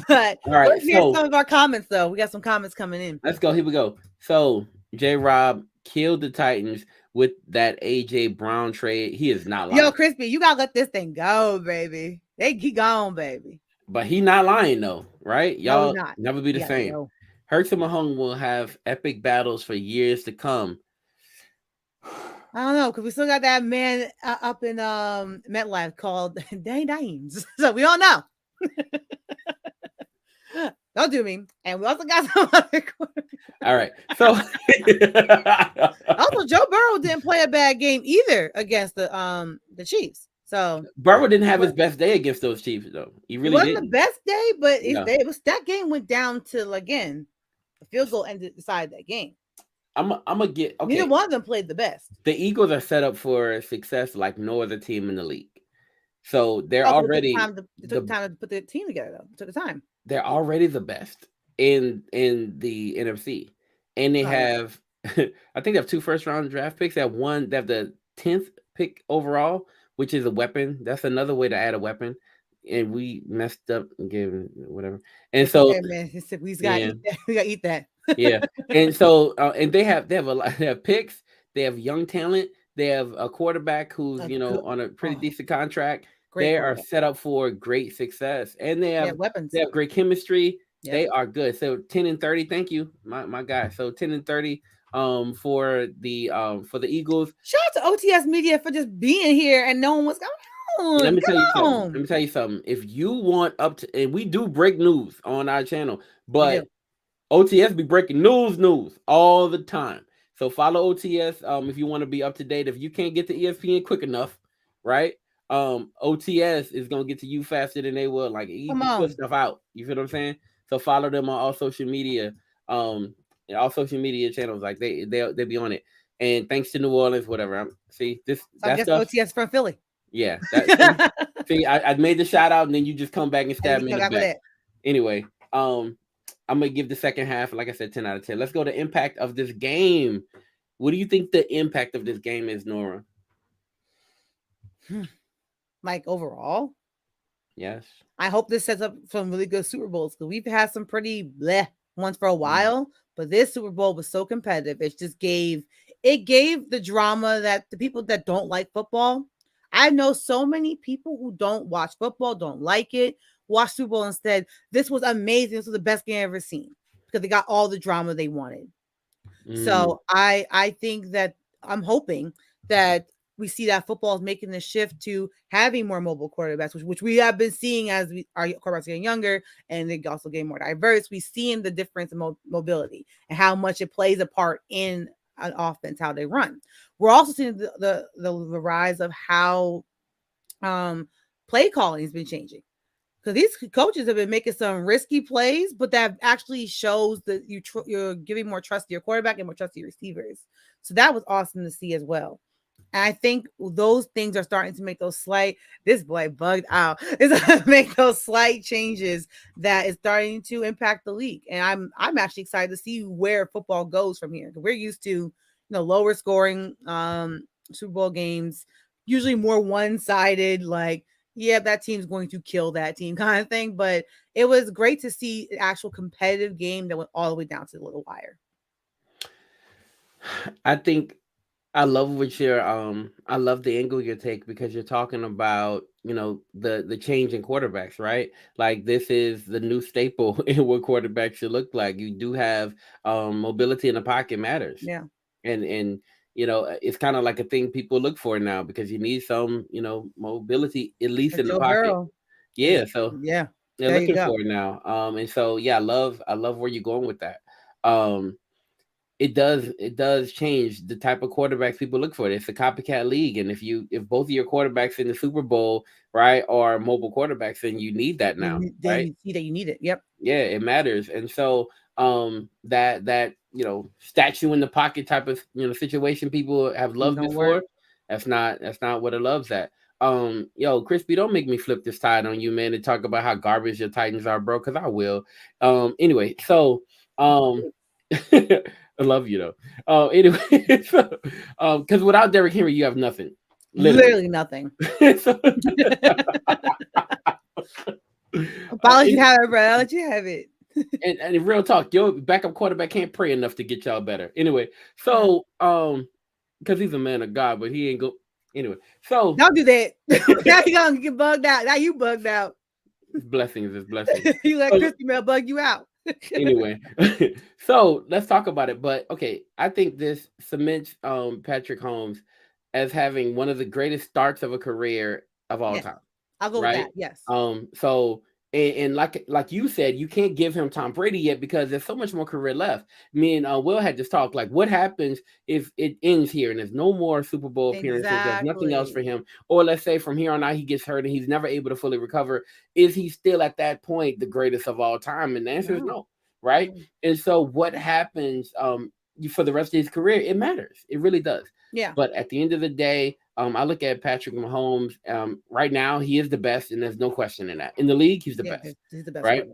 But all right, let's hear some of our comments though. We got some comments coming in. Let's go. Here we go. So J-Rob killed the Titans with that AJ Brown trade. He is not lying. Yo, Crispy, you gotta let this thing go, baby. He gone, baby. But he not lying though, right? Y'all never be the same. Go. Hurts and Mahomes will have epic battles for years to come. I don't know, because we still got that man up in MetLife called Danny Dimes. So we all know. Don't do me. And we also got some other. All right. So also, Joe Burrow didn't play a bad game either against the Chiefs. So Burrow didn't have his best day against those Chiefs, though. He really wasn't the best day, but it was that game went down to again the field goal ended decided that game. I'm gonna get okay. Neither one of them played the best. The Eagles are set up for success like no other team in the league. So they're already it took time to put the team together though. It took the time. They're already the best in the NFC. And they have I think they have 2 first-round draft picks. They have the 10th pick overall, which is a weapon. That's another way to add a weapon. And we messed up and gave whatever. And so man, we gotta eat that. Yeah. And so and they have picks, they have young talent, they have a quarterback who's on a pretty decent contract. They are set up for great success, and they have weapons. They have great chemistry. Yeah. They are good. So 10-30. Thank you, my guy. So 10-30 for the Eagles. Shout out to OTS Media for just being here and knowing what's going on. Let me tell you Come something. on. Let me tell you something. If you want up to, and we do break news on our channel, We do. but OTS be breaking news all the time. So follow OTS if you want to be up to date. If you can't get to ESPN quick enough, right? OTS is gonna get to you faster than they will. Like Come you put on. stuff out. You feel what I'm saying? So follow them on all social media. All social media channels. Like they'll be on it. And thanks to New Orleans, whatever. See this So I that guess stuff. OTS from Philly. Yeah, that see, I made the shout out, and then you just come back and stab me in the back. Anyway, I'm gonna give the second half, like I said, 10 out of 10. Let's go to impact of this game. What do you think the impact of this game is, Nora? Like overall, Yes. I hope this sets up some really good Super Bowls because we've had some pretty bleh ones for a while, but this Super Bowl was so competitive. It gave the drama that the people that don't like football. I know so many people who don't watch football, don't like it, watch Super Bowl instead. This was amazing. This was the best game I've ever seen because they got all the drama they wanted. So I think that I'm hoping that we see that football is making the shift to having more mobile quarterbacks, which we have been seeing as our quarterbacks getting younger and they also getting more diverse. We're seeing the difference in mobility and how much it plays a part in an offense, how they run. We're also seeing the rise of how play calling has been changing. Because these coaches have been making some risky plays, but that actually shows that you're giving more trust to your quarterback and more trust to your receivers. So that was awesome to see as well. And I think those things are starting to make those this boy bugged out. It's make those slight changes that is starting to impact the league. And I'm actually excited to see where football goes from here. We're used to, lower scoring Super Bowl games, usually more one-sided, like, yeah, that team's going to kill that team kind of thing. But it was great to see an actual competitive game that went all the way down to the little wire. I think I love what you're I love the angle you take because you're talking about, the change in quarterbacks, right? Like this is the new staple in what quarterbacks should look like. You do have mobility in the pocket matters. Yeah. And it's kind of like a thing people look for now because you need some, mobility at least in the pocket. Burrow. Yeah, so yeah, they're looking for it now. And so I love where you're going with that. It does change the type of quarterbacks people look for. It's a copycat league, and if both of your quarterbacks in the Super Bowl, right, are mobile quarterbacks, then you need that now, right? You see that you need it. Yep. Yeah, it matters, and so that statue in the pocket type of situation people have loved before. That's not what it loves at. Crispy, don't make me flip this tide on you, man, and talk about how garbage your Titans are, bro, because I will. Anyway, so I love you though. Anyway, because without Derrick Henry, you have nothing. Literally nothing. I'll let you have it, bro. I'll let you have it. and in real talk, your backup quarterback can't pray enough to get y'all better. Anyway, so because he's a man of God, but he ain't go. Anyway, so don't do that. Now you gonna get bugged out. Now you bugged out. Blessings is blessings. You let Christy Mel bug you out. Anyway, so let's talk about it. But okay, I think this cements Patrick Mahomes as having one of the greatest starts of a career of all time. I'll go with that. Yes. So and like you said, you can't give him Tom Brady yet because there's so much more career left. Me and Will had this talk. Like, what happens if it ends here and there's no more Super Bowl appearances? There's nothing else for him. Or let's say from here on out he gets hurt and he's never able to fully recover. Is he still at that point the greatest of all time? And the answer is no, right? And so what happens for the rest of his career? It matters. It really does. Yeah. But at the end of the day, I look at Patrick Mahomes. Right now, he is the best, and there's no question in that. In the league, he's the best. He's the best, right?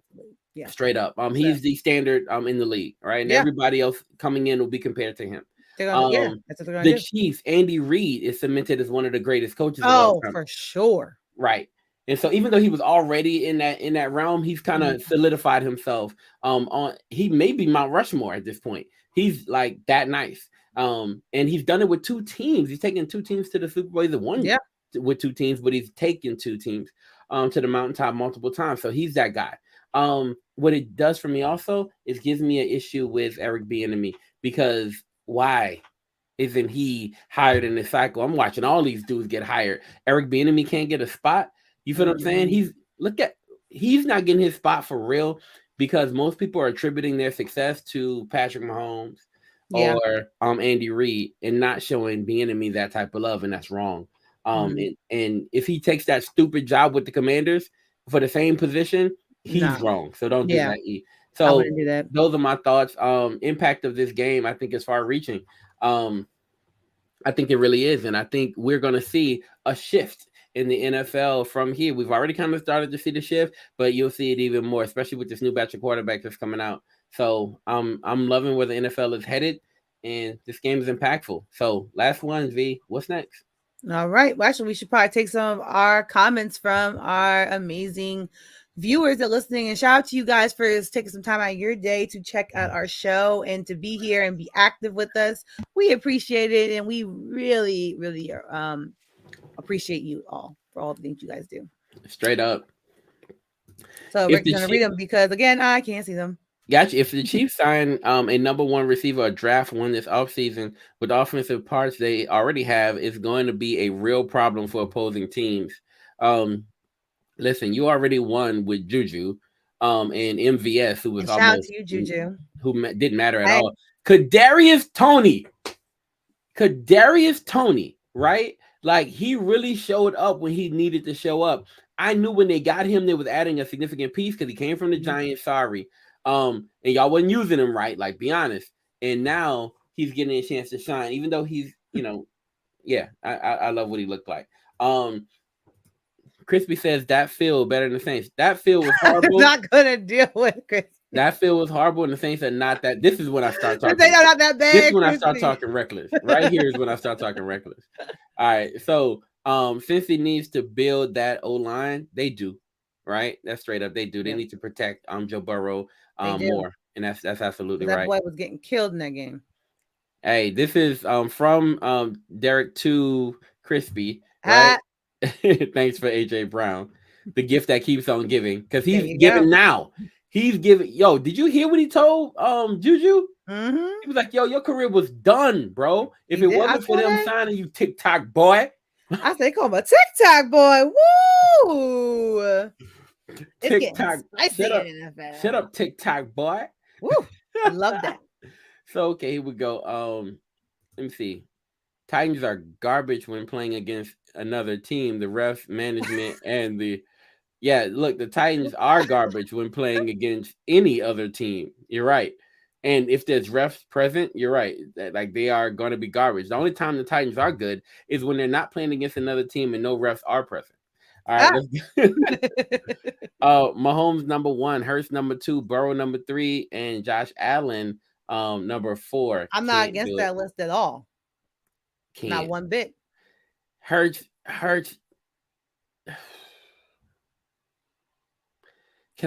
Yeah, straight up. He's the standard in the league, right? And everybody else coming in will be compared to him. That's what they're gonna do. Chiefs, Andy Reid is cemented as one of the greatest coaches of all time. For sure. Right. And so even though he was already in that realm, he's kind of solidified himself. He may be Mount Rushmore at this point. He's like that nice. And he's done it with two teams. He's taken two teams to the Super Bowl. He's won with two teams, but he's taken two teams to the mountaintop multiple times. So he's that guy. What it does for me also is gives me an issue with Eric Bieniemy because why? isn't he hired in this cycle? I'm watching all these dudes get hired. Eric Bieniemy can't get a spot. You feel what I'm saying? He's not getting his spot for real because most people are attributing their success to Patrick Mahomes Yeah. or Andy Reid and not showing Bieniemy that type of love, and that's wrong. And if he takes that stupid job with the Commanders for the same position, he's wrong. So don't do that. I So wouldn't do that. those are my thoughts. Impact of this game, I think, is far reaching. I think it really is, and I think we're going to see a shift in the NFL from here. We've already kind of started to see the shift, but you'll see it even more, especially with this new batch of quarterbacks that's coming out. So I'm loving where the NFL is headed, and this game is impactful. So last one, V, what's next? All right. Well, actually, we should probably take some of our comments from our amazing viewers that are listening, and shout out to you guys for taking some time out of your day to check out our show and to be here and be active with us. We appreciate it, and we really, really appreciate you all for all the things you guys do. Straight up. So Rick's gonna read them because again, I can't see them. Gotcha. If the Chiefs sign a number one receiver, a draft one this offseason with offensive parts they already have, it's going to be a real problem for opposing teams. Listen, you already won with Juju and MVS, who was shout out to you, Juju, who didn't matter at all. Kadarius Toney, right? Like, he really showed up when he needed to show up. I knew when they got him, they was adding a significant piece because he came from the Giants. Sorry. And y'all wasn't using him right, like, be honest. And now he's getting a chance to shine, even though he's, I love what he looked like. Crispy says that feel better than the Saints. That feel was horrible. Not gonna deal with Crispy. That feel was horrible, and the Saints are not that. This is when I start talking. They're not that bad. This is when I start talking reckless. Right here is when I start talking reckless. All right, so since he needs to build that O-line, they do. Right, that's straight up. They do. They need to protect Joe Burrow more, and that's absolutely right. That boy was getting killed in that game. Hey, this is from Derek to Crispy, right? Thanks for AJ Brown, the gift that keeps on giving, because he's giving now. He's giving. Yo, did you hear what he told Juju? Mm-hmm. He was like, "Yo, your career was done, bro. If it wasn't for them signing you, TikTok boy." I say, "Call him a TikTok boy." Woo! TikTok. Shut up, TikTok boy. Woo! I love that. So okay, here we go. Let me see. Titans are garbage when playing against another team. The refs, management, and the Titans are garbage when playing against any other team. You're right. And if there's refs present, you're right. Like, they are going to be garbage. The only time the Titans are good is when they're not playing against another team and no refs are present. All right. Mahomes number 1, Hurts number 2, Burrow number 3, and Josh Allen number 4. I'm not against that list at all. Not one bit. Hurts. Can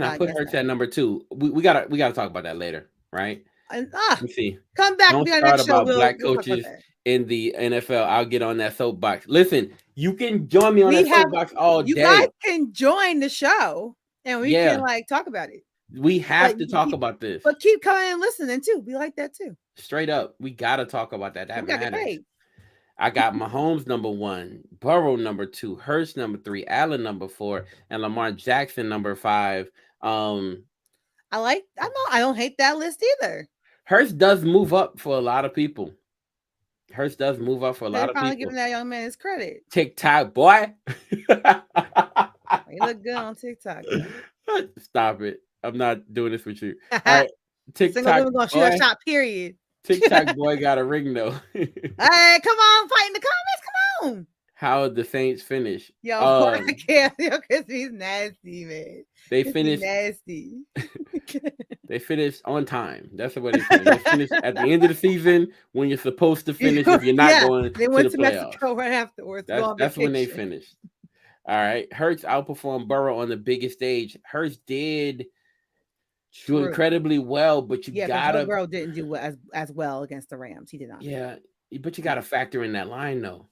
I put Hurts at number 2? We gotta talk about that later, right? Let me see. Come back. Don't start about black coaches in the NFL. I'll get on that soapbox. Listen, you can join me on that soapbox all day. You guys can join the show, and we can talk about it. We have to talk about this, but keep coming and listening too. We like that too. Straight up, we gotta talk about that. That matters. I got Mahomes number 1, Burrow number 2, Hurts number 3, Allen number 4, and Lamar Jackson number 5. I don't hate that list either. Hurts does move up for a lot of people. They're probably giving that young man his credit. TikTok boy. He look good on TikTok. Stop it. I'm not doing this with you. All right. TikTok Single gonna shoot a shot, period. TikTok boy got a ring though. Hey, come on, fight in the comments. Come on. How did the Saints finish? Yo, I can't. Yo, because he's nasty, man. They finished nasty. They finished on time. That's the way they finished. They finished at the end of the season when you're supposed to finish. If you're not going they went to the playoffs. Mexico right afterwards. That's when they finished. All right. Hurts outperformed Burrow on the biggest stage. Hurts did do incredibly well, but Burrow didn't do as well against the Rams. He did not. Yeah, but you gotta factor in that line though.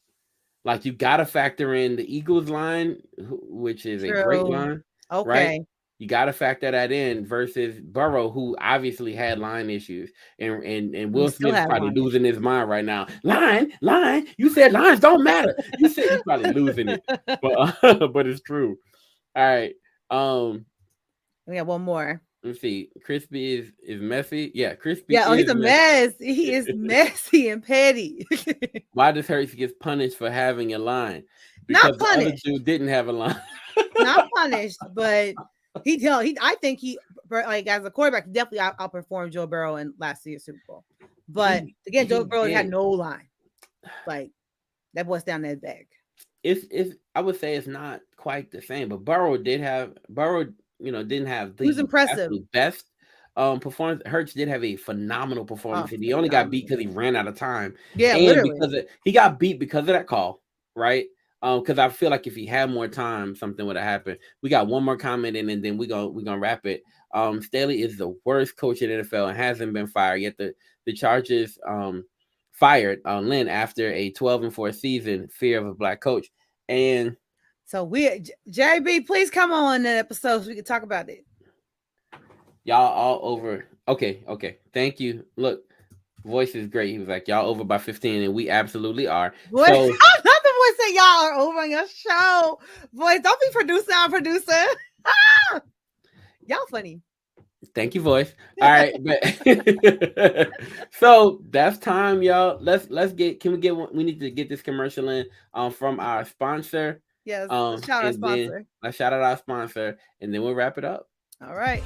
Like, you gotta factor in the Eagles line, which is a great line. Okay. Right? You got to factor that in versus Burrow, who obviously had line issues, and We Will still Smith's have probably line losing his mind right now. Line. You said lines don't matter. You said he's probably losing it, but but it's true. All right. We have one more. Let's see. Crispy is messy. Yeah, Crispy Yeah, oh, he's is a messy. mess. He is messy and petty. Why does Hurts get punished for having a line? Not Because the other punished. dude didn't have a line. Not punished, but I think he, like, as a quarterback, definitely outperformed Joe Burrow in last year's Super Bowl. But again, Joe Burrow had no line. Like, that boy's down that bag. It's I would say it's not quite the same, but Burrow, didn't have He was the impressive. absolute best performance. Hurts did have a phenomenal performance, and he only got phenomenal. beat because he ran out of time. Yeah, and literally. he got beat because of that call, right? Because I feel like if he had more time, something would have happened. We got one more comment in, and then we're gonna wrap it. Staley is the worst coach in the NFL and hasn't been fired yet. The Chargers fired Lynn after a 12-4 season, fear of a black coach. And so JB, please come on that episode so we can talk about it. Y'all all over. Okay. Thank you. Look, voice is great. He was like, y'all over by 15, and we absolutely are. Boy, so, not the voice that y'all are over on your show. Boy, don't be producer. Y'all funny. Thank you, voice. All right, so that's time, y'all. Let's get. Can we get one? We need to get this commercial in from our sponsor. Yes, shout out our sponsor. Let's shout out our sponsor, and then we'll wrap it up. All right.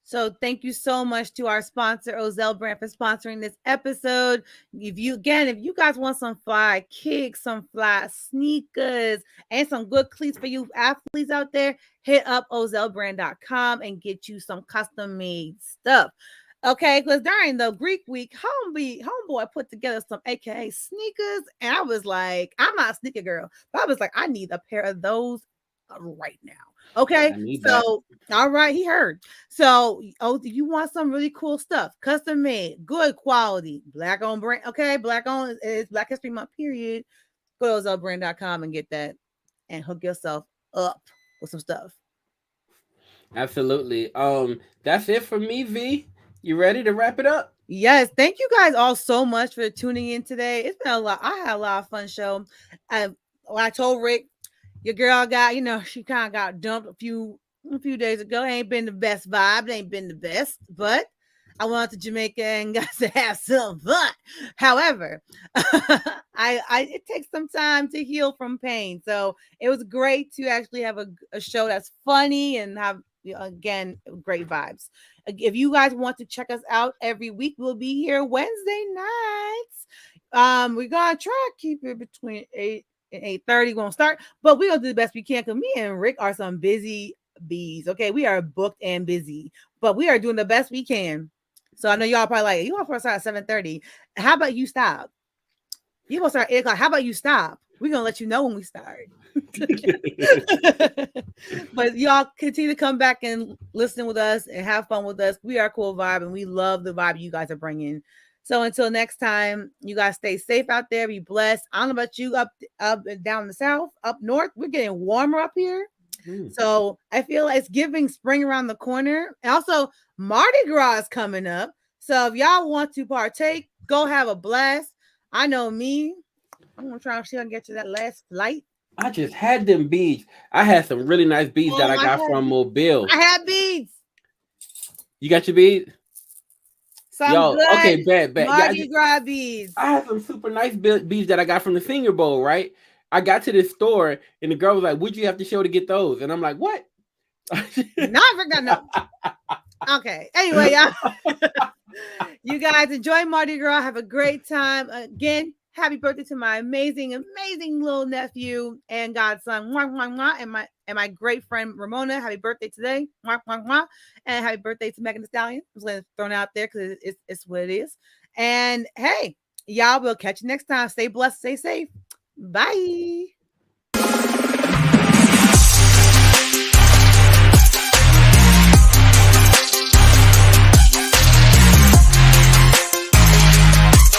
So thank you so much to our sponsor, Ozell Brand, for sponsoring this episode. If you guys want some fly kicks, some fly sneakers, and some good cleats for you athletes out there, hit up ozellbrand.com and get you some custom-made stuff. Okay, because during the Greek week, homeboy put together some AKA sneakers, and I was like, I'm not a sneaker girl, but I was like, I need a pair of those right now. Okay, so all right, he heard. So, you want some really cool stuff, custom made, good quality, black owned brand. Okay, black owned is Black History Month, period. Go to ozellbrand.com and get that and hook yourself up with some stuff. Absolutely. That's it for me, V. You ready to wrap it up? Yes, thank you guys all so much for tuning in today. It's been a lot. I had a lot of fun show. I told Rick, your girl got, she kind of got dumped a few days ago. It ain't been the best vibe. It ain't been the best, but I went to Jamaica and got to have some fun. However, it takes some time to heal from pain. So it was great to actually have a show that's funny and have, again, great vibes. If you guys want to check us out every week, we'll be here Wednesday nights. We're going to try to keep it between 8 and 8:30 won't start, but we're gonna do the best we can because me and Rick are some busy bees. Okay, we are booked and busy, but we are doing the best we can. So I know y'all probably like, you all to start at 7:30. How about you stop? You gonna start at 8 o'clock. How about you stop? We're gonna let you know when we start. But y'all continue to come back and listen with us and have fun with us. We are a cool vibe, and we love the vibe you guys are bringing. So until next time, you guys stay safe out there. Be blessed. I don't know about you up and down the south, up north. We're getting warmer up here. So I feel like it's giving spring around the corner. And also, Mardi Gras is coming up. So if y'all want to partake, go have a blast. I know me. I'm going to try to see if I can get to that last flight. I just had them beads. I had some really nice beads that I got from Mobile. I had beads. You got your beads? Good okay, bad. Mardi Gras beads. I had some super nice beads that I got from the Senior Bowl, right? I got to this store, and the girl was like, "What'd you have to show to get those?" And I'm like, "What?" No. Okay. Anyway, you guys enjoy Mardi Gras. Have a great time. Again, happy birthday to my amazing little nephew and godson. And my great friend Ramona. Happy birthday today. And happy birthday to Megan Thee Stallion. I'm just going to throw it out there because it's what it is. And hey, y'all, we'll catch you next time. Stay blessed, stay safe. Bye.